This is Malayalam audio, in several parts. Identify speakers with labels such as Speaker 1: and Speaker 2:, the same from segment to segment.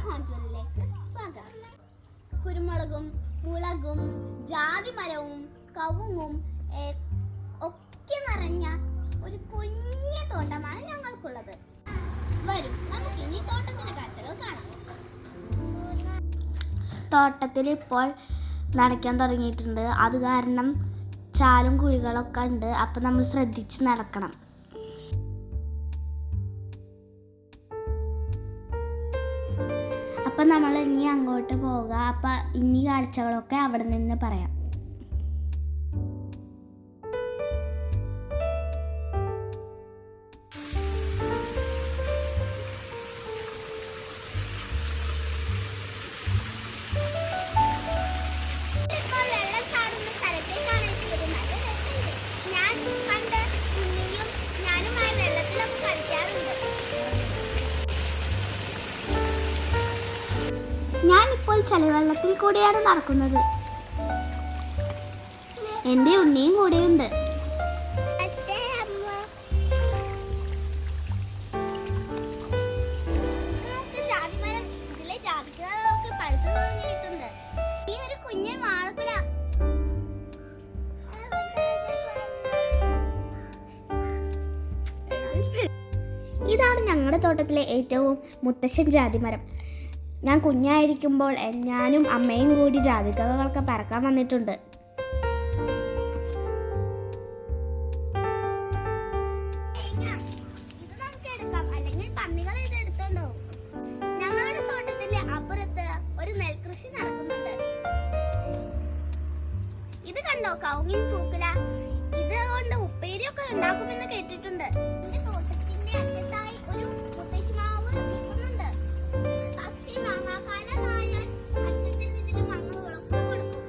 Speaker 1: ഹോം ടൂറിലേക്ക് സ്വാഗതം. കുരുമുളകും മുളകും ജാതിമരവും കവുങ്ങും ഒക്കെ നിറഞ്ഞ ഒരു കുഞ്ഞു തോട്ടമാണ് ഞങ്ങൾക്കുള്ളത്. വരും, നമുക്ക് ഇനി തോട്ടത്തിലെ കാഴ്ചകൾ കാണാം.
Speaker 2: തോട്ടത്തിൽ ഇപ്പോൾ നനയ്ക്കാൻ തുടങ്ങിയിട്ടുണ്ട്. അത് കാരണം ചാലും കുഴികളൊക്കെ ഉണ്ട്. അപ്പം നമ്മൾ ശ്രദ്ധിച്ച് നടക്കണം. അപ്പം നമ്മൾ ഇനി അങ്ങോട്ട് പോവുക. അപ്പം ഇനി കാഴ്ചകളൊക്കെ അവിടെ നിന്ന് പറയാം. ഞാനിപ്പോൾ ചളിവെള്ളത്തിൽ കൂടെയാണ് നടക്കുന്നത്. എൻ്റെ ഉണ്ണിയും കൂടെയുണ്ട്. ഇതാണ് ഞങ്ങളുടെ തോട്ടത്തിലെ ഏറ്റവും മുത്തശ്ശൻ ജാതിമരം. ഞാൻ കുഞ്ഞായിരിക്കുമ്പോൾ ഞാനും അമ്മയും കൂടി ജാതിക്കകളൊക്കെ പറക്കാൻ വന്നിട്ടുണ്ട്.
Speaker 1: ഞങ്ങളുടെ തോട്ടത്തിന്റെ അപ്പുറത്ത് ഒരു നെൽകൃഷി നടക്കുന്നുണ്ട്. ഇത് കണ്ടോ, കവുങ്ങിൻ പൂക്കുല. ഇത് കൊണ്ട് ഉപ്പേരിയൊക്കെ ഉണ്ടാക്കുമെന്ന് കേട്ടിട്ടുണ്ട്. എന്റെ തോട്ടത്തിന്റെ അറ്റത്തായി ഒരു മുത്തശ്ശിമാവ് നിൽക്കുന്നുണ്ട്. പക്ഷേ മാങ്ങാക്കാലമായാൽ അച്ഛൻ ഇതിന് മണ്ണുകളൊക്കെ കൊടുക്കും.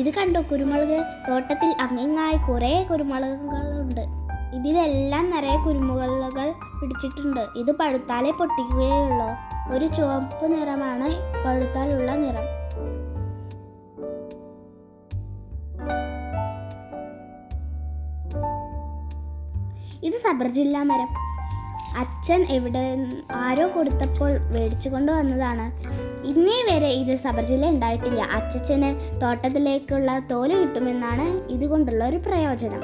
Speaker 2: ഇത് കണ്ടോ, കുരുമുളക്. തോട്ടത്തിൽ അങ്ങിങ്ങായി കുറേ കുരുമുളകുകളുണ്ട്. ഇതിലെല്ലാം നിറയെ കുരുമുളകുകൾ പിടിച്ചിട്ടുണ്ട്. ഇത് പഴുത്താലേ പൊട്ടിക്കുകയുള്ളൂ. ഒരു ചുവപ്പ് നിറമാണ് പഴുത്താലുള്ള നിറം. ഇത് സബർജില്ല മരം. അച്ഛൻ ആരോ കൊടുത്തപ്പോൾ മേടിച്ചു കൊണ്ടുവന്നതാണ്. ഇന്നേ വരെ ഇത് സബർജില്ല ഉണ്ടായിട്ടില്ല. അച്ഛന് തോട്ടത്തിലേക്കുള്ള തോല് കിട്ടുമെന്നാണ് ഇതുകൊണ്ടുള്ള ഒരു പ്രയോജനം.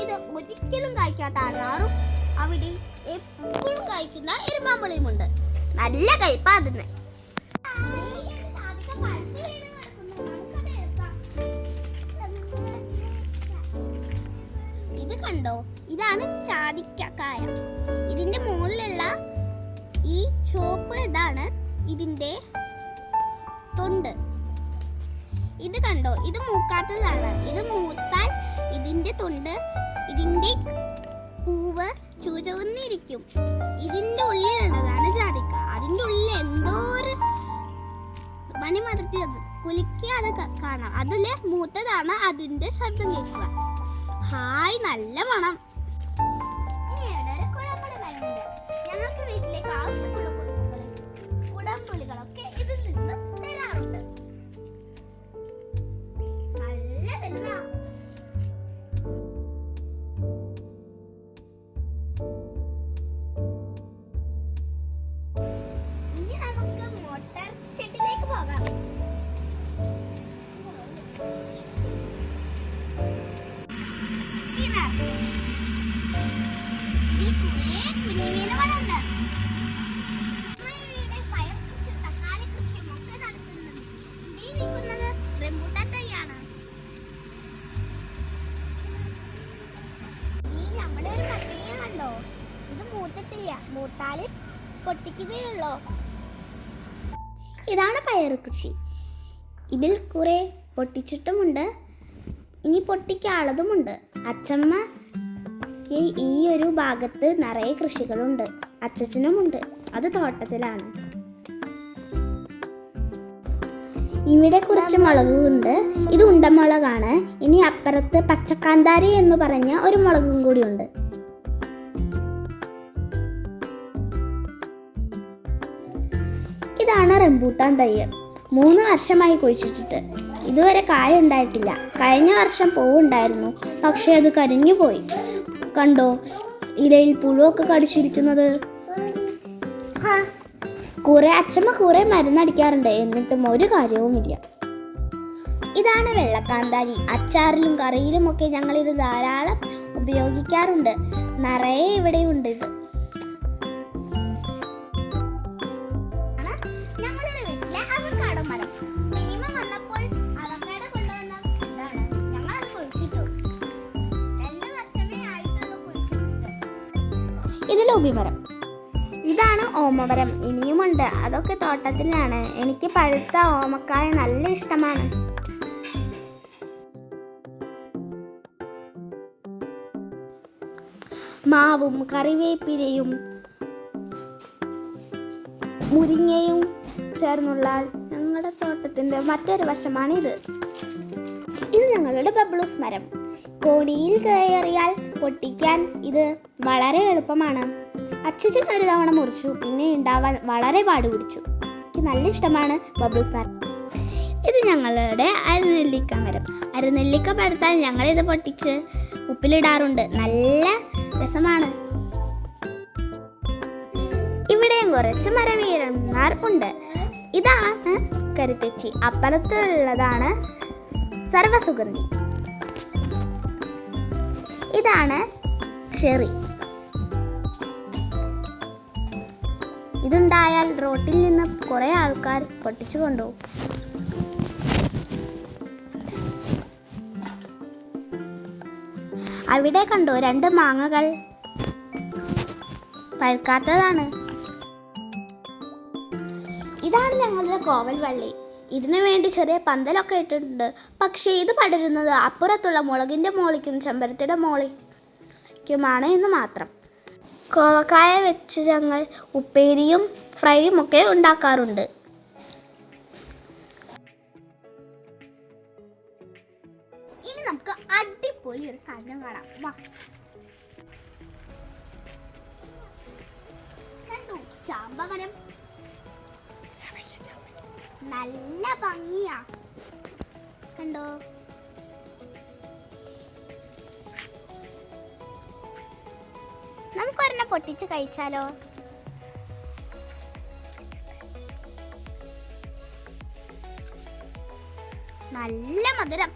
Speaker 1: ഇത് ഒരിക്കലും കായ്ക്കാത്ത അനാറും അവിടെ എപ്പോഴും കായ്ക്കുന്ന എരുമാമ്പുളിയുമുണ്ട്. നല്ല കയ്പാ അതിന്. ഇത് കണ്ടോ, ഇതാണ് ചാതിക്കായ. ഇതിന്റെ മുകളിലുള്ള ഈ ചോപ്പ് ഇതാണ് ഇതിന്റെ തൊണ്ട്. ഇത് കണ്ടോ, ഇത് മൂക്കാത്തതാണ്. ഇത് മൂത്താൽ ഇതിന്റെ തൊണ്ട്, ഇതിന്റെ പൂവ് ചുവന്നിരിക്കും. ഇതിന്റെ ഉള്ളിലുള്ളതാണ് ജാതിക്ക. അതിന്റെ ഉള്ളിൽ എന്തോ ഒരു മണിമതിർത്തിയത് കുലുക്കിയത് കാണാം. അതില് മൂത്തതാണ് അതിന്റെ ശബ്ദം കേൾക്കുക. ഹായ്, നല്ല മണം. ഞങ്ങൾക്ക് വീട്ടിലേക്ക് ആവശ്യമുള്ള കുടംപുളികളൊക്കെ ഇതിൽ നിന്ന് തരാറുണ്ട്. നല്ല വലുതാ. ഇനി നമുക്ക് മോട്ടോർ ഷെഡിലേക്ക് പോകാം. മൂത്താല് പൊട്ടിക്കുകയുള്ളൂ.
Speaker 2: ഇതാണ് പയറ് കൃഷി. ഇതിൽ കുറെ പൊട്ടിച്ചിട്ടുമുണ്ട്, ഇനി പൊട്ടിക്കാളതുമുണ്ട്. അച്ഛമ്മക്ക് ഈ ഒരു ഭാഗത്ത് നിറയെ കൃഷികളുണ്ട്. അച്ഛനുമുണ്ട്, അത് തോട്ടത്തിലാണ്. ഇവിടെ കുറച്ച് മുളകുണ്ട്. ഇത് ഉണ്ടമുളകാണ്. ഇനി അപ്പുറത്ത് പച്ചക്കാന്താരി എന്ന് പറഞ്ഞ ഒരു മുളകും കൂടിയുണ്ട്. ഇതാണ് റംബൂട്ടാൻ തൈ. 3 വർഷമായി കുഴിച്ചിട്ടിട്ട് ഇതുവരെ കായ ഉണ്ടായിട്ടില്ല. കഴിഞ്ഞ വർഷം പൂവുണ്ടായിരുന്നു, പക്ഷേ അത് കരിഞ്ഞു പോയി. കണ്ടോ, ഇലയിൽ പുഴുവൊക്കെ കടിച്ചിരിക്കുന്നത്? അച്ഛമ്മ കുറെ മരുന്നടിക്കാറുണ്ട്, എന്നിട്ടും ഒരു കാര്യവുമില്ല. ഇതാണ് വെള്ളക്കാന്താരി. അച്ചാറിലും കറിയിലും ഒക്കെ ഞങ്ങൾ ഇത് ധാരാളം ഉപയോഗിക്കാറുണ്ട്. നിറയെ ഇവിടെയുണ്ട് ഇത്. ഇത് ലോബിമരം. ഇതാണ് ഓമമരം. ഇനിയുമുണ്ട്, അതൊക്കെ തോട്ടത്തിലാണ്. എനിക്ക് പഴുത്ത ഓമക്കായ നല്ല ഇഷ്ടമാണ്. മാവും കറിവേപ്പിലയും മുരിങ്ങയും ചേർന്നുള്ള ഞങ്ങളുടെ തോട്ടത്തിൻ്റെ മറ്റൊരു വശമാണിത്. ഇത് ഞങ്ങളുടെ ബബ്ലൂസ് മരം. കോണിയിൽ കയറിയാൽ പൊട്ടിക്കാൻ ഇത് വളരെ എളുപ്പമാണ്. അച്ഛൻ ഒരു തവണ മുറിച്ചു, പിന്നെ ഉണ്ടാവാൻ വളരെ പാടുപിടിച്ചു. എനിക്ക് നല്ല ഇഷ്ടമാണ് ബബ്ലൂസ് മരം. ഇത് ഞങ്ങളുടെ അരനെല്ലിക്ക മരം. അരനെല്ലിക്ക പഴുത്താൽ ഞങ്ങളിത് പൊട്ടിച്ച് ഉപ്പിലിടാറുണ്ട്. നല്ല രസമാണ്. ഇവിടെയും കുറച്ച് മരവീരന്മാർ ഉണ്ട്. ഇതാണ് കരുത്തെച്ചി. അപ്പുറത്തുള്ളതാണ് സർവ്വസുഗന്ധി. ഇതാണ് ഷെറി. ഇതുണ്ടായാൽ റോട്ടിൽ നിന്ന് കുറെ ആൾക്കാർ പൊട്ടിച്ചു കൊണ്ടുപോകും. അവിടെ കണ്ടോ 2 മാങ്ങകൾ പഴുക്കാത്തതാണ്. ഇതാണ് ഞങ്ങളുടെ കോവൽ വള്ളി. ഇതിനു വേണ്ടി ചെറിയ പന്തലൊക്കെ ഇട്ടിട്ടുണ്ട്. പക്ഷേ ഇത് പടരുന്നത് അപ്പുറത്തുള്ള മുളകിൻ്റെ മോളിക്കും ചെമ്പരത്തിയുടെ മോളിക്കുമാണ് എന്ന് മാത്രം. കോവക്കായ വെച്ച് ഞങ്ങൾ ഉപ്പേരിയും ഫ്രൈയും ഒക്കെ ഉണ്ടാക്കാറുണ്ട്.
Speaker 1: ഇനി നമുക്ക് അടിപൊളി ഒരു സാധനം കാണാം. വാ, കണ്ടു ചാമ്പമരം. നല്ല ഭംഗിയാ, കണ്ടോ? നമുക്കൊരെണ്ണം പൊട്ടിച്ച് കഴിച്ചാലോ? നല്ല മധുരം.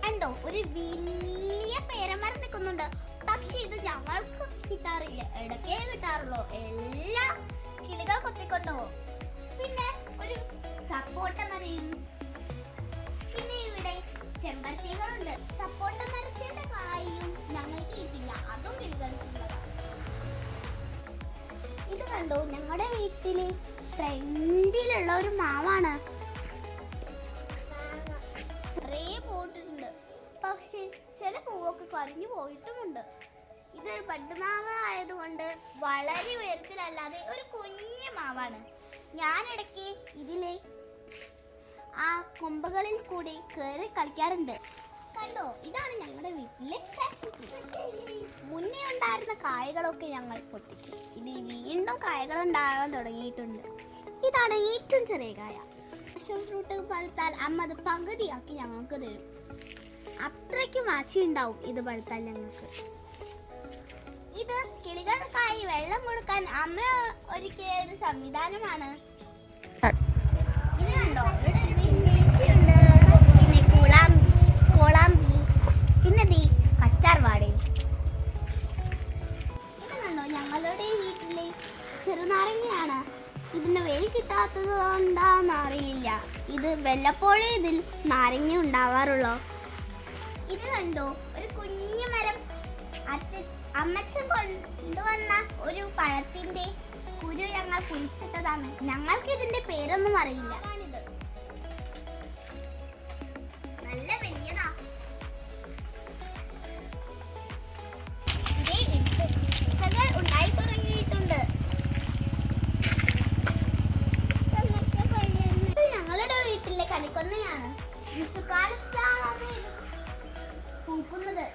Speaker 1: കണ്ടോ, ഒരു വലിയ പേരമരം നിൽക്കുന്നുണ്ട്. പക്ഷെ ഇത് ഞങ്ങൾക്ക് കിട്ടാറില്ല, ഇടയ്ക്കേ കിട്ടാറുള്ളൂ. എല്ലാ കിളികൾ കൊത്തിക്കൊണ്ടുപോകും. പിന്നെ ഒരു സപ്പോട്ട മരയും, പിന്നെ ഇവിടെ ചെമ്പരത്തികളുണ്ട്. സപ്പോട്ട മരത്തിന്റെ കായും ഞങ്ങൾക്ക് കിട്ടില്ല, അതും കിളികൾക്കുള്ളതാണ്. ഇത് കണ്ടോ, ഞങ്ങളുടെ വീട്ടില് ഫ്രണ്ടിലുള്ള ഒരു മാവാണ്. നിറയെ പോയിട്ടുണ്ട്, പക്ഷെ ചില പൂവൊക്കെ കരിഞ്ഞു പോയിട്ടുമുണ്ട്. ഇതൊരു ബഡ് മാവ് ആയതുകൊണ്ട് വളരെ ഉയരത്തിലല്ലാതെ ഒരു കുഞ്ഞു മാവാണ്. ഞാനിടയ്ക്ക് ഇതിലെ ആ കൊമ്പുകളിൽ കൂടി കയറി കളിക്കാറുണ്ട്. കണ്ടോ, ഇതാണ് ഞങ്ങളുടെ വീട്ടിലെ ഫ്രഷ് ഫ്രൂട്ട്. മുന്നേ ഉണ്ടായിരുന്ന കായകളൊക്കെ ഞങ്ങൾ പൊട്ടിച്ചു. ഇത് വീണ്ടും കായകൾ ഉണ്ടാകാൻ തുടങ്ങിയിട്ടുണ്ട്. ഇതാണ് ഏറ്റവും ചെറിയ കായ. പാഷൻ ഫ്രൂട്ട് പഴുത്താൽ അമ്മ അത് പകുതിയാക്കി ഞങ്ങൾക്ക് തരും. അത്രയ്ക്കും വാശി ഉണ്ടാവും ഇത് പഴുത്താൽ ഞങ്ങൾക്ക്. ഇത് കിളികൾക്കായി വെള്ളം കൊടുക്കാൻ അമ്മ ഒരുക്കിയ ഒരു സംവിധാനമാണ്. ഇത് കണ്ടോ, ഇവിടെ ഉണ്ട്, പിന്നെ കോളാമ്പി, പിന്നെ കറ്റാർവാഴയും. ഇത് കണ്ടോ, ഞങ്ങളുടെ വീട്ടിലെ ചെറുനാരങ്ങയാണ്. ഇതിന് വെയിൽ കിട്ടാത്തത് കൊണ്ടാന്ന് അറിയില്ല. ഇത് വല്ലപ്പോഴേ ഇതിൽ നാരങ്ങ ഉണ്ടാവാറുള്ളൂ. ഇത് കണ്ടോ, ഒരു കുഞ്ഞു മരം. അമ്മച്ചൻ കൊണ്ടുവന്ന ഒരു പഴത്തിന്റെ കുരു ഞങ്ങൾ കുഴിച്ചിട്ടതാണ്. ഞങ്ങൾക്ക് ഇതിന്റെ പേരൊന്നും അറിയില്ല. നല്ല വലിയതാ. ഉണ്ടായി തുടങ്ങിയിട്ടുണ്ട്. ഞങ്ങളുടെ വീട്ടിലെ കണിക്കൊന്നയാണ്. വിഷുക്കാലത്താണ് പൂക്കുന്നത്.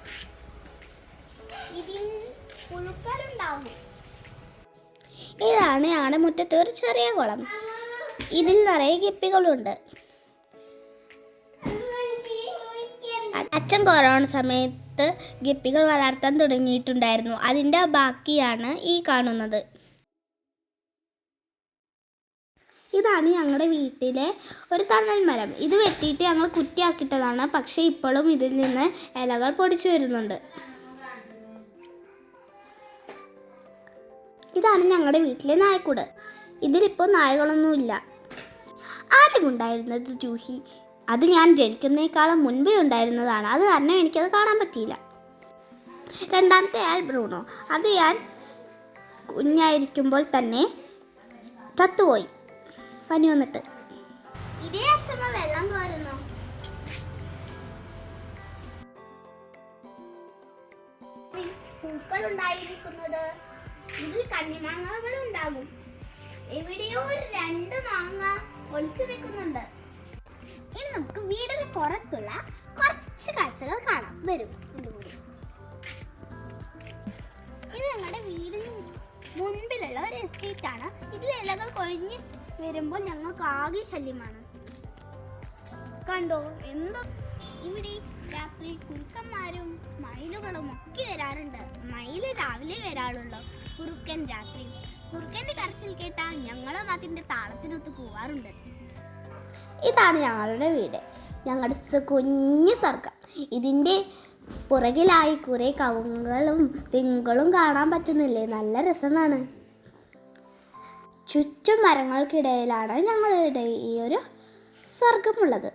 Speaker 1: ഇതിൽ പുഴുക്കളുണ്ടാവും.
Speaker 2: ഇതാണ് ഞങ്ങളുടെ മുറ്റത്ത് ഒരു ചെറിയ കുളം. ഇതിൽ നിറയെ ഗപ്പികളുണ്ട്. അച്ഛൻ കൊറോണ സമയത്ത് പ്രദേശത്ത് ഗപ്പികൾ വളർത്താൻ തുടങ്ങിയിട്ടുണ്ടായിരുന്നു. അതിൻ്റെ ബാക്കിയാണ് ഈ കാണുന്നത്. ഇതാണ് ഞങ്ങളുടെ വീട്ടിലെ ഒരു തണൽ മരം. ഇത് വെട്ടിയിട്ട് ഞങ്ങൾ കുറ്റിയാക്കിയിട്ടതാണ്. പക്ഷേ ഇപ്പോഴും ഇതിൽ നിന്ന് ഇലകൾ പൊടിച്ചു വരുന്നുണ്ട്. ഇതാണ് ഞങ്ങളുടെ വീട്ടിലെ നായക്കൂട്. ഇതിലിപ്പോൾ നായകളൊന്നുമില്ല. ആദ്യമുണ്ടായിരുന്നത് ജൂഹി. അത് ഞാൻ ജനിക്കുന്നേക്കാളും മുൻപേ ഉണ്ടായിരുന്നതാണ്. അത് കാരണം എനിക്കത് കാണാൻ പറ്റിയില്ല. രണ്ടാമത്തെ ആൾ ബ്രൂണോ. അത് ഞാൻ കുഞ്ഞായിരിക്കുമ്പോൾ തന്നെ ചത്തുപോയി, പനി വന്നിട്ട്.
Speaker 1: ഇതേ അച്ഛമ്മ വെള്ളം കോരുന്നു. പൂക്കൾ ഉണ്ടായിരിക്കുന്നത് ഇതിൽ കണ്ണിമാങ്ങകൾ ഉണ്ടാകും. എവിടെയോ ഒരു 2 മാങ്ങ ഒളിച്ചു നിൽക്കുന്നുണ്ട്. ഇനി നമുക്ക് വീടിന് പുറത്തുള്ള കുറച്ച് കാഴ്ചകൾ കാണാം. വരും. ഇത് ഞങ്ങളുടെ വീടിന് മുൻപിലുള്ള ഒരു എസ്റ്റേറ്റ് ആണ്. ഇതിൽ ഇലകൾ കൊഴിഞ്ഞ് വരുമ്പോൾ ഞങ്ങൾക്ക് ആകെ ശല്യമാണ്. കണ്ടോ എന്തോ. ഇവിടെ രാത്രി കുറുക്കന്മാരും മയിലുകളും ഒക്കെ വരാറുണ്ട്. മയില് രാവിലെ വരാറുള്ളൂ, കുറുക്കൻ രാത്രി. കുറുക്കന്റെ കരച്ചിൽ കേട്ടാൽ ഞങ്ങളും അതിന്റെ താളത്തിനൊത്ത് പോവാറുണ്ട്.
Speaker 2: ഇതാണ് ഞങ്ങളുടെ വീട്, ഞങ്ങളുടെ കുഞ്ഞു സ്വർഗം. ഇതിൻ്റെ പുറകിലായി കുറേ കവുങ്ങുകളും തെങ്ങുകളും കാണാൻ പറ്റുന്നില്ലേ? നല്ല രസമാണ്. ചുറ്റും മരങ്ങൾക്കിടയിലാണ് ഞങ്ങളുടെ ഈ ഒരു സ്വർഗമുള്ളത്.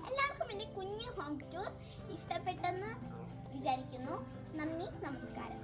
Speaker 1: എല്ലാവർക്കും എൻ്റെ കുഞ്ഞു ഹോം ടൂർ ഇഷ്ടപ്പെട്ടെന്ന് വിചാരിക്കുന്നു. നന്ദി, നമസ്കാരം.